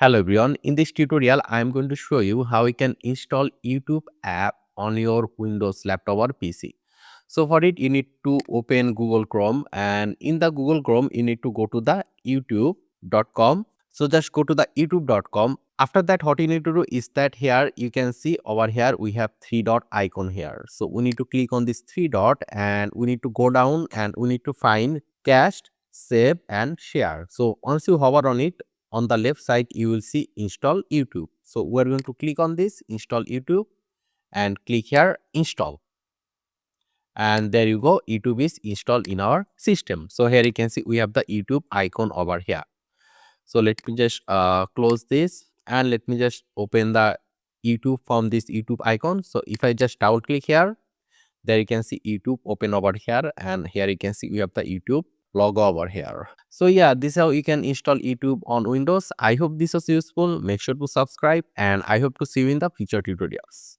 Hello everyone, in this tutorial I am going to show you how you can install YouTube app on your Windows laptop or PC. So for it you need to open Google Chrome, and in the Google Chrome you need to go to the youtube.com. So just go to the youtube.com. After that what you need to do is that here you can see over here we have three dot icon here. So we need to click on this three dot and we need to go down and we need to find cached, save and share. So once you hover on it, on the left side you will see install YouTube. So we're going to click on this install YouTube and click here install, and there you go, YouTube is installed in our system. So here you can see we have the YouTube icon over here. So let me just close this and let me just open the YouTube from this YouTube icon. So if I just double click here, there you can see YouTube open over here, and here you can see we have the YouTube logo over here. So yeah, this is how you can install YouTube on Windows. I hope this was useful. Make sure to subscribe and I hope to see you in the future tutorials.